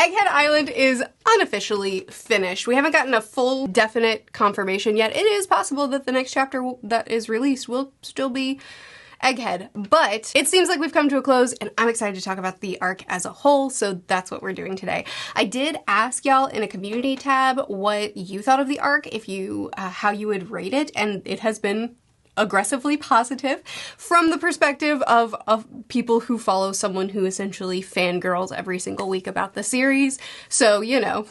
Egghead Island is unofficially finished. We haven't gotten a full definite confirmation yet. It is possible that the next chapter that is released will still be Egghead, but it seems like we've come to a close and I'm excited to talk about the arc as a whole, so that's what we're doing today. I did ask y'all in a community tab what you thought of the arc, if you, how you would rate it, and it has been aggressively positive from the perspective of people who follow someone who essentially fangirls every single week about the series. So, you know,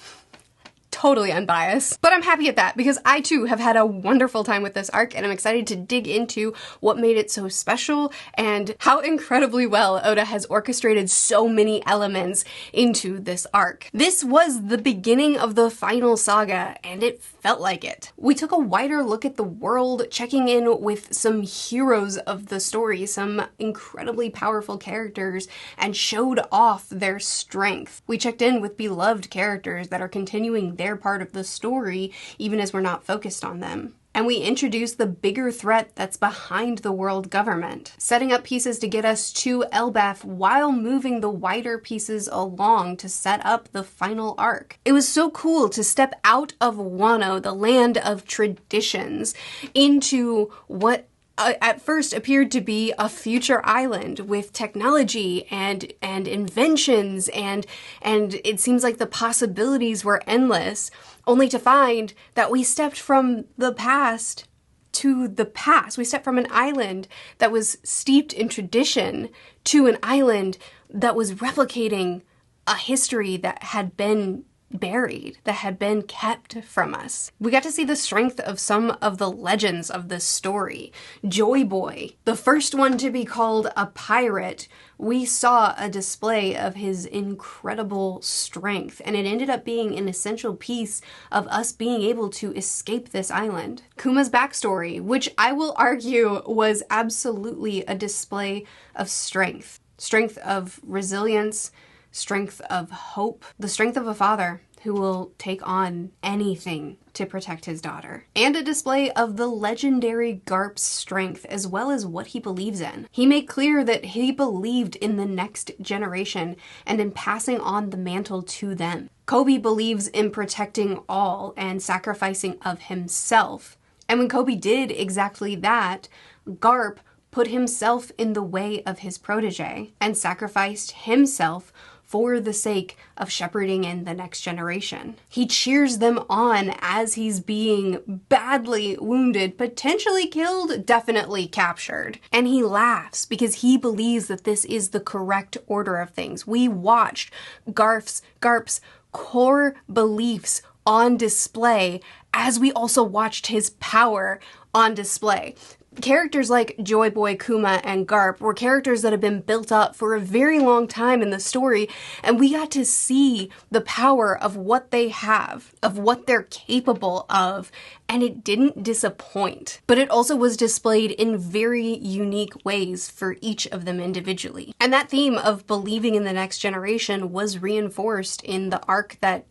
totally unbiased. But I'm happy at that because I too have had a wonderful time with this arc and I'm excited to dig into what made it so special and how incredibly well Oda has orchestrated so many elements into this arc. This was the beginning of the final saga and it felt like it. We took a wider look at the world, checking in with some heroes of the story, some incredibly powerful characters, and showed off their strength. We checked in with beloved characters that are continuing their part of the story, even as we're not focused on them. And we introduced the bigger threat that's behind the world government, setting up pieces to get us to Elbaf while moving the wider pieces along to set up the final arc. It was so cool to step out of Wano, the land of traditions, into what at first appeared to be a future island with technology and inventions and it seems like the possibilities were endless, only to find that we stepped from the past to the past. We stepped from an island that was steeped in tradition to an island that was replicating a history that had been buried, that had been kept from us. We got to see the strength of some of the legends of this story. Joy Boy, the first one to be called a pirate, we saw a display of his incredible strength, and it ended up being an essential piece of us being able to escape this island. Kuma's backstory, which I will argue was absolutely a display of strength. Strength of resilience, strength of hope, the strength of a father who will take on anything to protect his daughter, and a display of the legendary Garp's strength as well as what he believes in. He made clear that he believed in the next generation and in passing on the mantle to them. Kobe believes in protecting all and sacrificing of himself. And when Kobe did exactly that, Garp put himself in the way of his protege and sacrificed himself for the sake of shepherding in the next generation. He cheers them on as he's being badly wounded, potentially killed, definitely captured. And he laughs because he believes that this is the correct order of things. We watched Garp's core beliefs on display as we also watched his power on display. Characters like Joy Boy, Kuma, and Garp were characters that have been built up for a very long time in the story, and we got to see the power of what they have, of what they're capable of, and it didn't disappoint. But it also was displayed in very unique ways for each of them individually. And that theme of believing in the next generation was reinforced in the arc that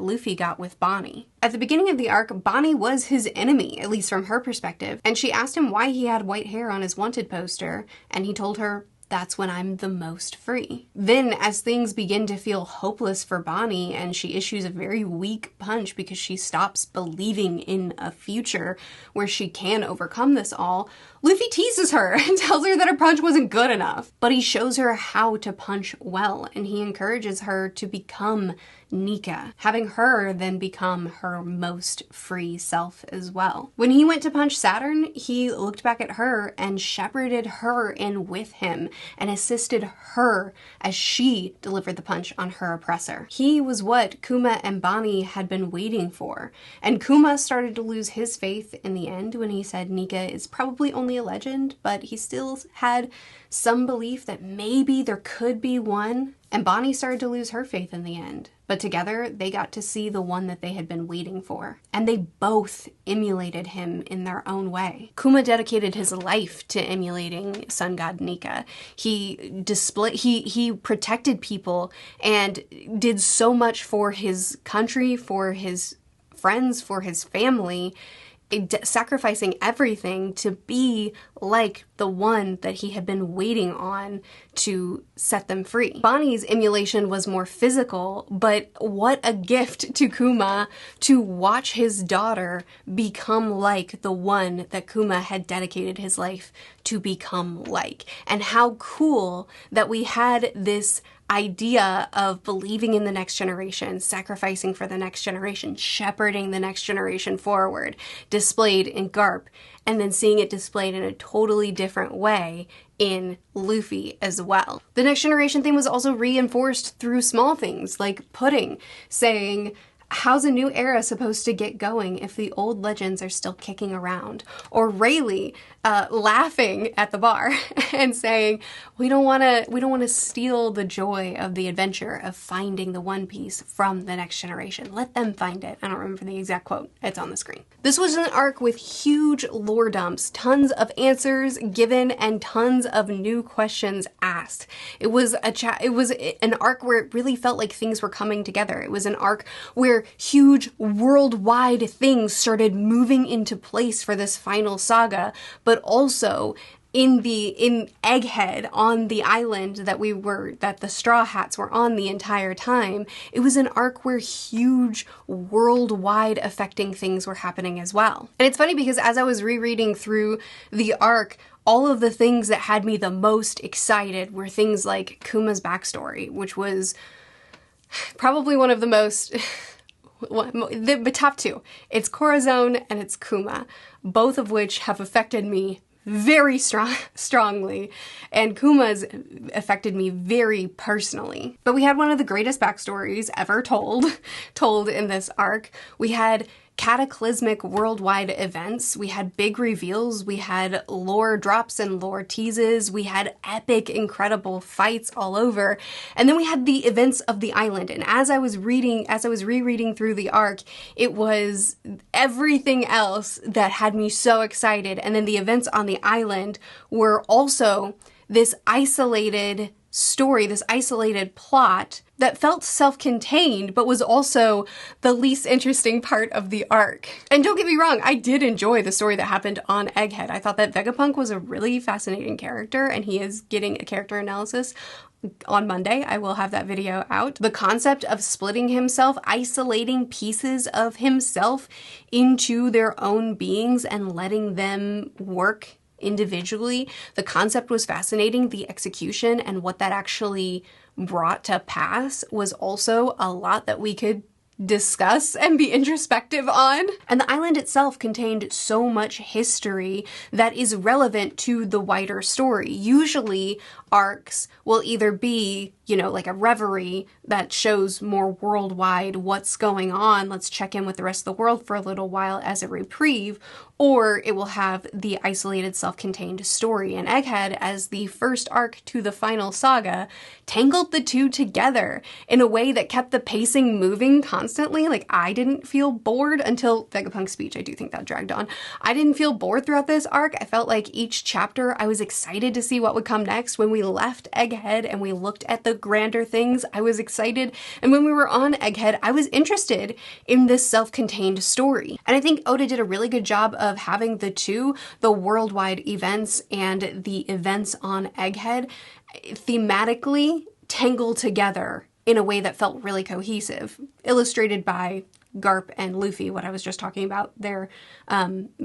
Luffy got with Bonnie. At the beginning of the arc, Bonnie was his enemy, at least from her perspective, and she asked him why he had white hair on his wanted poster, and he told her, "That's when I'm the most free." Then, as things begin to feel hopeless for Bonnie and she issues a very weak punch because she stops believing in a future where she can overcome this all, Luffy teases her and tells her that her punch wasn't good enough. But he shows her how to punch well, and he encourages her to become Nika, having her then become her most free self as well. When he went to punch Saturn, he looked back at her and shepherded her in with him and assisted her as she delivered the punch on her oppressor. He was what Kuma and Bonnie had been waiting for, and Kuma started to lose his faith in the end when he said Nika is probably only a legend, but he still had some belief that maybe there could be one, and Bonnie started to lose her faith in the end. But together, they got to see the one that they had been waiting for. And they both emulated him in their own way. Kuma dedicated his life to emulating Sun God Nika. He protected people and did so much for his country, for his friends, for his family, sacrificing everything to be like the one that he had been waiting on to set them free. Bonnie's emulation was more physical, but what a gift to Kuma to watch his daughter become like the one that Kuma had dedicated his life to become like. And how cool that we had this idea of believing in the next generation, sacrificing for the next generation, shepherding the next generation forward, displayed in Garp, and then seeing it displayed in a totally different way in Luffy as well. The next generation theme was also reinforced through small things like Pudding saying, how's a new era supposed to get going if the old legends are still kicking around? Or Rayleigh laughing at the bar and saying, we don't want to steal the joy of the adventure of finding the One Piece from the next generation. Let them find it. I don't remember the exact quote. It's on the screen. This was an arc with huge lore dumps, tons of answers given, and tons of new questions asked. It was an arc where it really felt like things were coming together. It was an arc where huge worldwide things started moving into place for this final saga, but also in Egghead on the island that the Straw Hats were on the entire time, it was an arc where huge worldwide affecting things were happening as well. And it's funny because as I was rereading through the arc, all of the things that had me the most excited were things like Kuma's backstory, which was probably one of the most the top two. It's Corazon and it's Kuma, both of which have affected me very strongly, and Kuma's affected me very personally. But we had one of the greatest backstories ever told in this arc. We had cataclysmic worldwide events, we had big reveals, we had lore drops and lore teases, we had epic, incredible fights all over, and then we had the events of the island. And as I was rereading through the arc, it was everything else that had me so excited. And then the events on the island were also this isolated story, this isolated plot that felt self-contained, but was also the least interesting part of the arc. And don't get me wrong, I did enjoy the story that happened on Egghead. I thought that Vegapunk was a really fascinating character, and he is getting a character analysis on Monday. I will have that video out. The concept of splitting himself, isolating pieces of himself into their own beings and letting them work individually, the concept was fascinating. The execution and what that actually brought to pass was also a lot that we could discuss and be introspective on. And the island itself contained so much history that is relevant to the wider story. Usually arcs will either be, like a reverie that shows more worldwide what's going on, let's check in with the rest of the world for a little while as a reprieve, or it will have the isolated self-contained story. And Egghead, as the first arc to the final saga, tangled the two together in a way that kept the pacing moving constantly. Like, I didn't feel bored until Vegapunk's speech. I do think that dragged on. I didn't feel bored throughout this arc. I felt like each chapter I was excited to see what would come next. When we left Egghead and we looked at the grander things, I was excited. And when we were on Egghead, I was interested in this self-contained story. And I think Oda did a really good job of having the two, the worldwide events and the events on Egghead, thematically tangle together in a way that felt really cohesive, illustrated by Garp and Luffy, what I was just talking about, their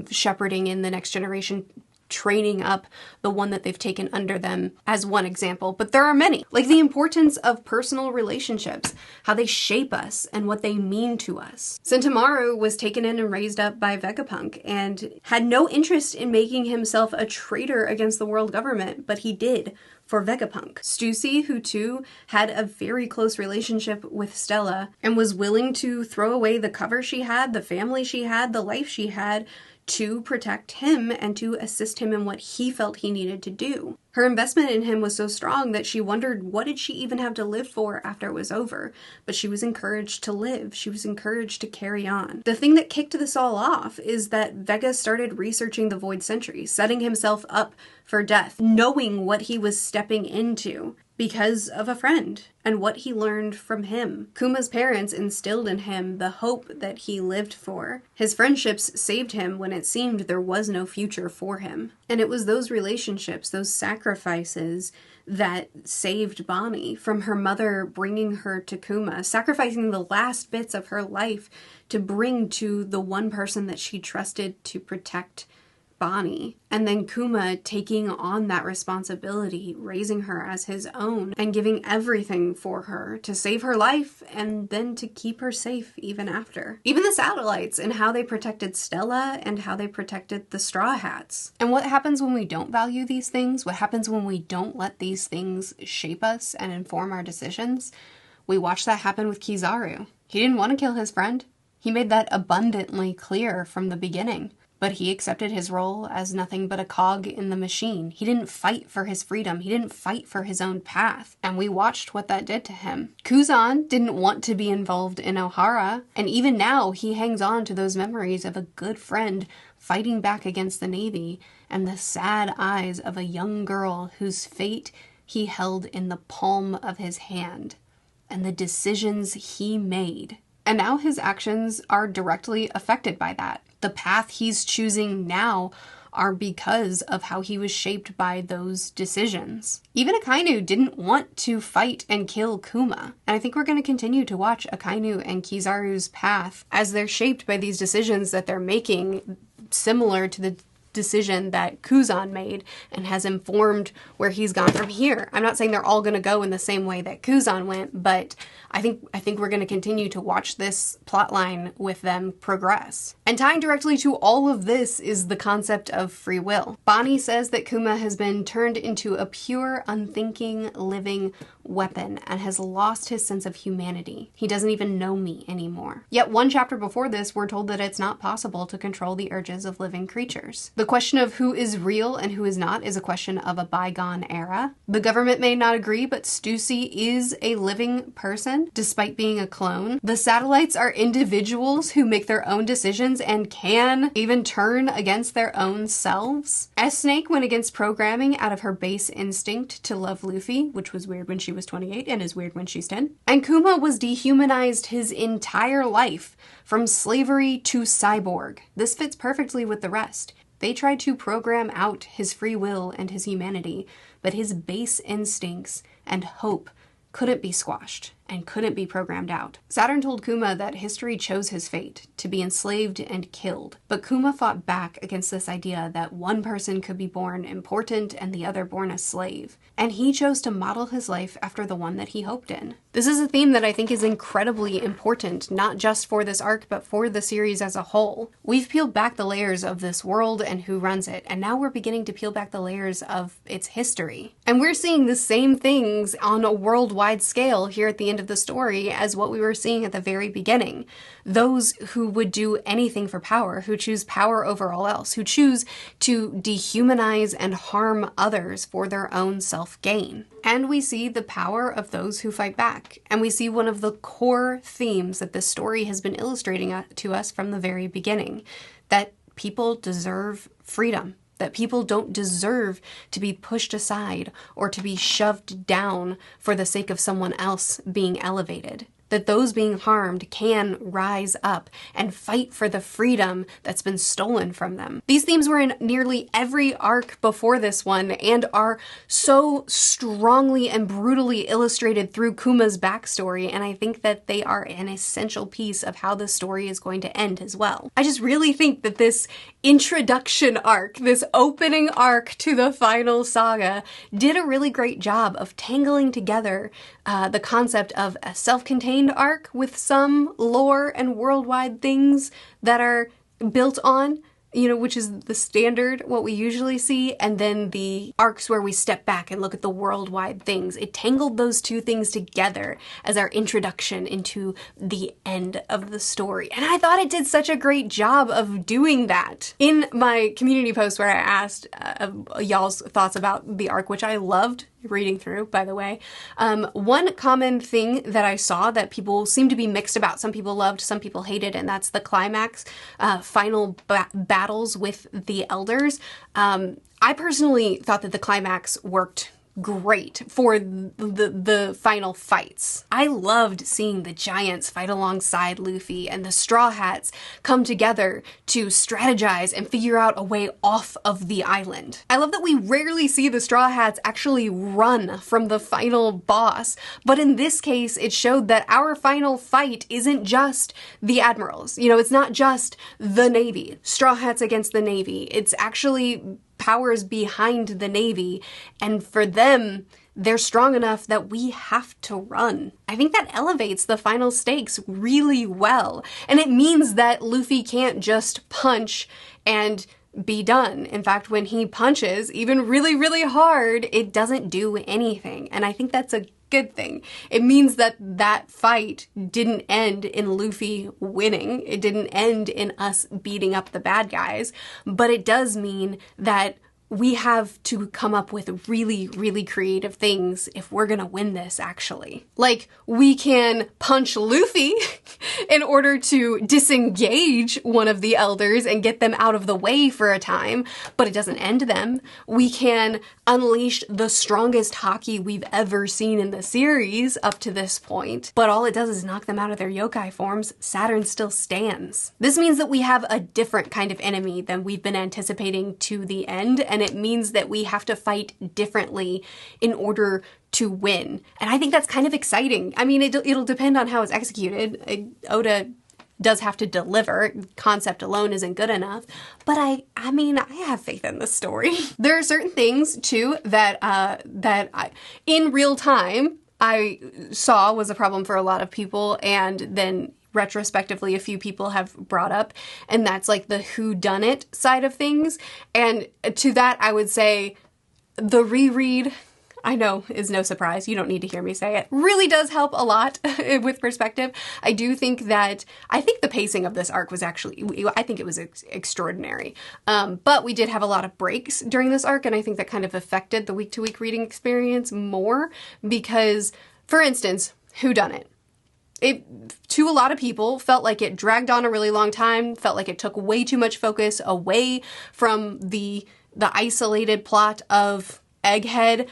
shepherding in the next generation, training up the one that they've taken under them as one example. But there are many, like the importance of personal relationships, how they shape us and what they mean to us. Sentomaru was taken in and raised up by Vegapunk and had no interest in making himself a traitor against the world government, but he did for Vegapunk. Stussy, who too had a very close relationship with Stella and was willing to throw away the cover she had, the family she had, the life she had, to protect him and to assist him in what he felt he needed to do. Her investment in him was so strong that she wondered, what did she even have to live for after it was over? But she was encouraged to live. She was encouraged to carry on. The thing that kicked this all off is that Vega started researching the Void Century, setting himself up for death, knowing what he was stepping into, because of a friend and what he learned from him. Kuma's parents instilled in him the hope that he lived for. His friendships saved him when it seemed there was no future for him. And it was those relationships, those sacrifices, that saved Bonnie from her mother bringing her to Kuma, sacrificing the last bits of her life to bring to the one person that she trusted to protect Bonnie. And then Kuma taking on that responsibility, raising her as his own, and giving everything for her to save her life and then to keep her safe even after. Even the satellites and how they protected Stella and how they protected the Straw Hats. And what happens when we don't value these things? What happens when we don't let these things shape us and inform our decisions? We watched that happen with Kizaru. He didn't want to kill his friend. He made that abundantly clear from the beginning. But he accepted his role as nothing but a cog in the machine. He didn't fight for his freedom. He didn't fight for his own path. And we watched what that did to him. Kuzan didn't want to be involved in Ohara. And even now, he hangs on to those memories of a good friend fighting back against the Navy and the sad eyes of a young girl whose fate he held in the palm of his hand and the decisions he made. And now his actions are directly affected by that. The path he's choosing now are because of how he was shaped by those decisions. Even Akainu didn't want to fight and kill Kuma. And I think we're going to continue to watch Akainu and Kizaru's path as they're shaped by these decisions that they're making, similar to the decision that Kuzan made and has informed where he's gone from here. I'm not saying they're all going to go in the same way that Kuzan went, but I think we're going to continue to watch this plotline with them progress. And tying directly to all of this is the concept of free will. Bonnie says that Kuma has been turned into a pure, unthinking, living weapon and has lost his sense of humanity. He doesn't even know me anymore. Yet one chapter before this, we're told that it's not possible to control the urges of living creatures. The question of who is real and who is not is a question of a bygone era. The government may not agree, but Stussy is a living person, despite being a clone. The satellites are individuals who make their own decisions and can even turn against their own selves. S-Snake went against programming out of her base instinct to love Luffy, which was weird when she was 28 and is weird when she's 10. And Kuma was dehumanized his entire life, from slavery to cyborg. This fits perfectly with the rest. They tried to program out his free will and his humanity, but his base instincts and hope couldn't be squashed and couldn't be programmed out. Saturn told Kuma that history chose his fate, to be enslaved and killed. But Kuma fought back against this idea that one person could be born important and the other born a slave. And he chose to model his life after the one that he hoped in. This is a theme that I think is incredibly important, not just for this arc, but for the series as a whole. We've peeled back the layers of this world and who runs it, and now we're beginning to peel back the layers of its history. And we're seeing the same things on a worldwide scale here at the end of the story as what we were seeing at the very beginning. Those who would do anything for power, who choose power over all else, who choose to dehumanize and harm others for their own self-gain. And we see the power of those who fight back. And we see one of the core themes that this story has been illustrating to us from the very beginning, that people deserve freedom. That people don't deserve to be pushed aside or to be shoved down for the sake of someone else being elevated. That those being harmed can rise up and fight for the freedom that's been stolen from them. These themes were in nearly every arc before this one and are so strongly and brutally illustrated through Kuma's backstory, and I think that they are an essential piece of how the story is going to end as well. I just really think that this introduction arc, this opening arc to the final saga, did a really great job of tangling together the concept of a self-contained arc with some lore and worldwide things that are built on, which is the standard, what we usually see, and then the arcs where we step back and look at the worldwide things. It tangled those two things together as our introduction into the end of the story. And I thought it did such a great job of doing that. In my community post where I asked y'all's thoughts about the arc, which I loved reading through, by the way, one common thing that I saw that people seem to be mixed about, some people loved, some people hated, and that's the climax, final battles with the elders. I personally thought that the climax worked great for the final fights. I loved seeing the giants fight alongside Luffy and the Straw Hats come together to strategize and figure out a way off of the island. I love that we rarely see the Straw Hats actually run from the final boss, but in this case it showed that our final fight isn't just the admirals. You know, it's not just the Navy, Straw Hats against the Navy. It's actually powers behind the Navy, and for them, they're strong enough that we have to run. I think that elevates the final stakes really well, and it means that Luffy can't just punch and be done. In fact, when he punches, even really, really hard, it doesn't do anything, and I think that's a good thing. It means that that fight didn't end in Luffy winning. It didn't end in us beating up the bad guys, but it does mean that we have to come up with really, really creative things if we're gonna win this, actually. Like, we can punch Luffy in order to disengage one of the elders and get them out of the way for a time, but it doesn't end them. We can unleash the strongest haki we've ever seen in the series up to this point, but all it does is knock them out of their yokai forms. Saturn still stands. This means that we have a different kind of enemy than we've been anticipating to the end, and it means that we have to fight differently in order to win. And I think that's kind of exciting. I mean, it'll depend on how it's executed. Oda does have to deliver. Concept alone isn't good enough. But I mean, I have faith in this story. There are certain things too that in real time I saw was a problem for a lot of people, and then retrospectively a few people have brought up, and that's like the whodunit side of things. And to that I would say the reread, I know, is no surprise. You don't need to hear me say it. Really does help a lot with perspective. I think the pacing of this arc was actually, I think it was extraordinary. But we did have a lot of breaks during this arc, and I think that kind of affected the week-to-week reading experience more because, for instance, whodunit. It, to a lot of people, felt like it dragged on a really long time, felt like it took way too much focus away from the isolated plot of Egghead.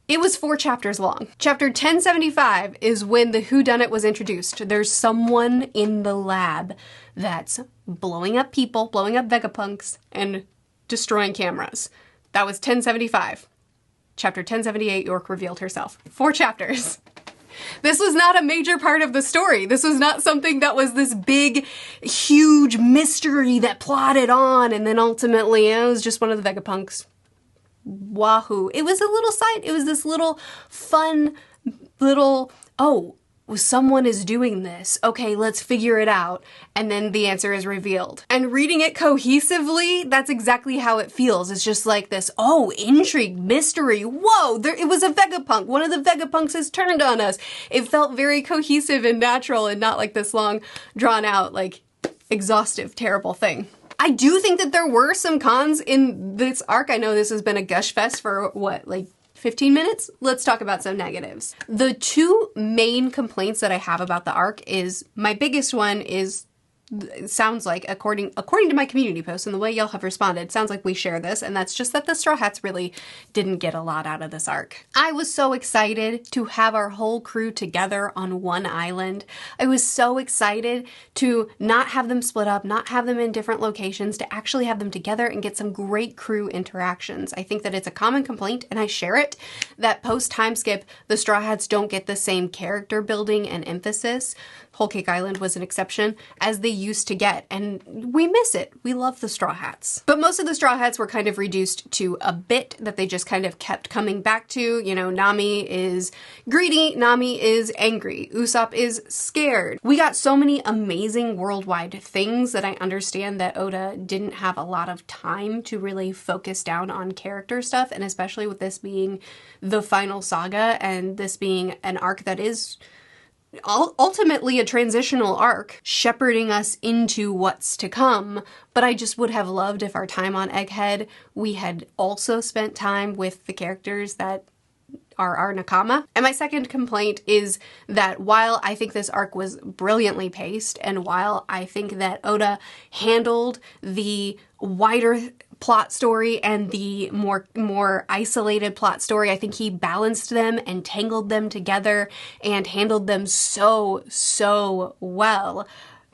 It was 4 chapters long. Chapter 1075 is when the whodunit was introduced. There's someone in the lab that's blowing up people, blowing up Vegapunks, and destroying cameras. That was 1075. Chapter 1078, York revealed herself. 4 chapters. This was not a major part of the story. This was not something that was this big, huge mystery that plodded on and then ultimately it was just one of the Vegapunks. Wahoo. It was a little side, it was this little fun little, oh, someone is doing this. Okay, let's figure it out. And then the answer is revealed. And reading it cohesively, that's exactly how it feels. It's just like this, oh, intrigue, mystery. Whoa, it was a Vegapunk. One of the Vegapunks has turned on us. It felt very cohesive and natural and not like this long, drawn out, like exhaustive, terrible thing. I do think that there were some cons in this arc. I know this has been a gush fest for what, like 15 minutes? Let's talk about some negatives. The 2 main complaints that I have about the arc is, my biggest one is, it sounds like, according to my community post and the way y'all have responded, sounds like we share this, and that's just that the Straw Hats really didn't get a lot out of this arc. I was so excited to have our whole crew together on one island. I was so excited to not have them split up, not have them in different locations, to actually have them together and get some great crew interactions. I think that it's a common complaint, and I share it, that post-time skip, the Straw Hats don't get the same character building and emphasis, Whole Cake Island was an exception, as they used to get, and we miss it. We love the Straw Hats. But most of the Straw Hats were kind of reduced to a bit that they just kind of kept coming back to. You know, Nami is greedy, Nami is angry, Usopp is scared. We got so many amazing worldwide things that I understand that Oda didn't have a lot of time to really focus down on character stuff, and especially with this being the final saga and this being an arc that is ultimately a transitional arc, shepherding us into what's to come, but I just would have loved if our time on Egghead, we had also spent time with the characters that are our nakama. And my second complaint is that while I think this arc was brilliantly paced, and while I think that Oda handled the wider plot story and the more isolated plot story, I think he balanced them and tangled them together and handled them so well.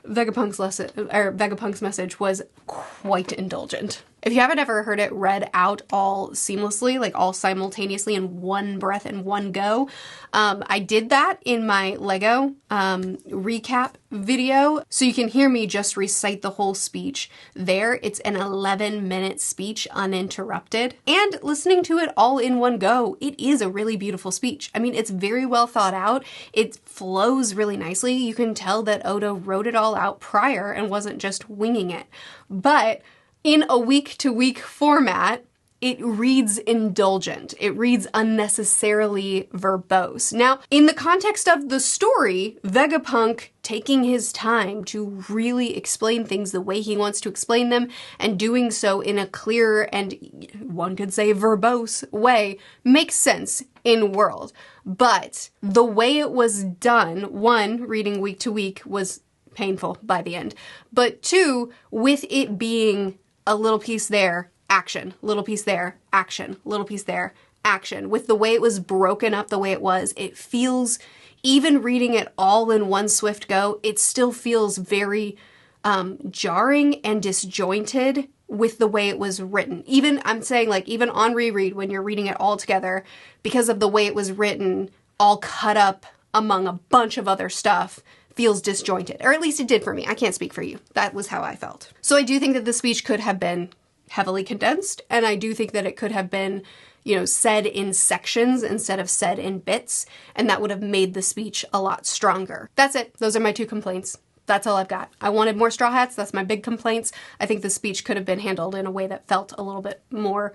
Vegapunk's message was quite indulgent. If you haven't ever heard it read out all seamlessly, like all simultaneously in one breath and one go, I did that in my Lego recap video. So you can hear me just recite the whole speech there. It's an 11-minute speech uninterrupted. And listening to it all in one go, it is a really beautiful speech. I mean, it's very well thought out. It flows really nicely. You can tell that Oda wrote it all out prior and wasn't just winging it. But in a week-to-week format, it reads indulgent. It reads unnecessarily verbose. Now, in the context of the story, Vegapunk taking his time to really explain things the way he wants to explain them and doing so in a clear and, one could say, verbose way makes sense in world. But the way it was done, one, reading week to week was painful by the end, but two, with it being a little piece there, action, little piece there, action, little piece there, action. With the way it was broken up the way it was, it feels, even reading it all in one swift go, it still feels very jarring and disjointed with the way it was written. Even, I'm saying, like, even on reread, when you're reading it all together, because of the way it was written, all cut up among a bunch of other stuff, feels disjointed, or at least it did for me. I can't speak for you. That was how I felt. So I do think that the speech could have been heavily condensed, and I do think that it could have been, you know, said in sections instead of said in bits, and that would have made the speech a lot stronger. That's it. Those are my two complaints. That's all I've got. I wanted more Straw Hats. That's my big complaints. I think the speech could have been handled in a way that felt a little bit more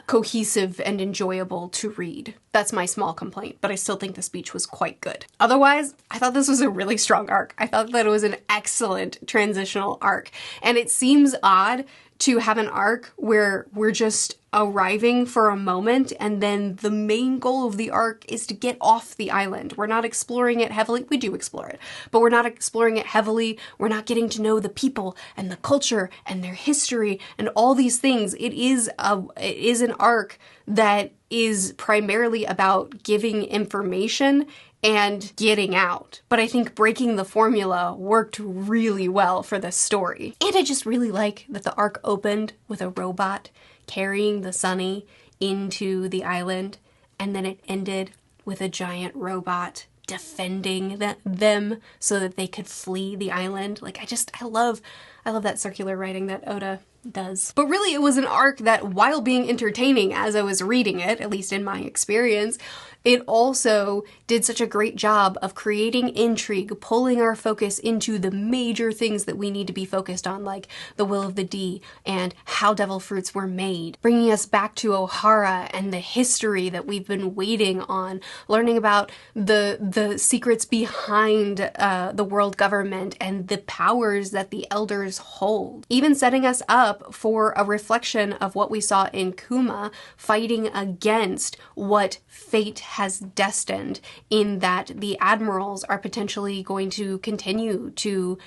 cohesive and enjoyable to read. That's my small complaint, but I still think the speech was quite good. Otherwise, I thought this was a really strong arc. I thought that it was an excellent transitional arc. And it seems odd to have an arc where we're just arriving for a moment and then the main goal of the arc is to get off the island. We're not exploring it heavily. We do explore it, but we're not exploring it heavily. We're not getting to know the people and the culture and their history and all these things. It is an arc that is primarily about giving information and getting out. But I think breaking the formula worked really well for this story. And I just really like that the arc opened with a robot carrying the Sunny into the island, and then it ended with a giant robot defending them so that they could flee the island. Like, I love that circular writing that Oda does. But really, it was an arc that, while being entertaining as I was reading it, at least in my experience, it also did such a great job of creating intrigue, pulling our focus into the major things that we need to be focused on, like the will of the D and how devil fruits were made, bringing us back to Ohara and the history that we've been waiting on, learning about the secrets behind the world government and the powers that the elders hold, even setting us up for a reflection of what we saw in Kuma, fighting against what fate has destined, in that the admirals are potentially going to continue to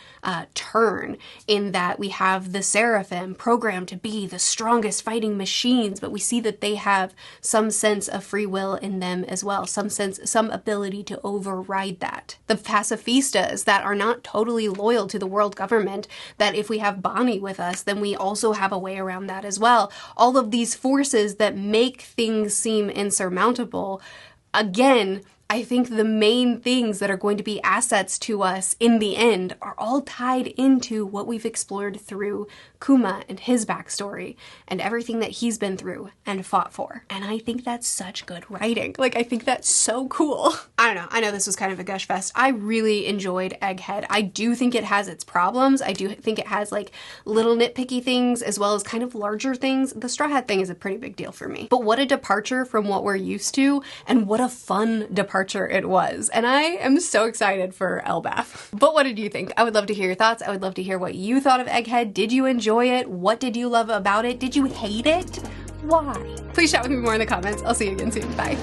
turn, in that we have the Seraphim programmed to be the strongest fighting machines, but we see that they have some sense of free will in them as well, some ability to override that. The pacifistas that are not totally loyal to the world government, that if we have Bonnie with us, then we also have a way around that as well. All of these forces that make things seem insurmountable. Again, I think the main things that are going to be assets to us in the end are all tied into what we've explored through Kuma and his backstory and everything that he's been through and fought for. And I think that's such good writing. Like, I think that's so cool. I don't know. I know this was kind of a gush fest. I really enjoyed Egghead. I do think it has its problems. I do think it has like little nitpicky things as well as kind of larger things. The Straw Hat thing is a pretty big deal for me. But what a departure from what we're used to, and what a fun departure it was. And I am so excited for Elbaf. But what did you think? I would love to hear your thoughts. I would love to hear what you thought of Egghead. Did you enjoy it? What did you love about it? Did you hate it? Why? Please chat with me more in the comments. I'll see you again soon. Bye.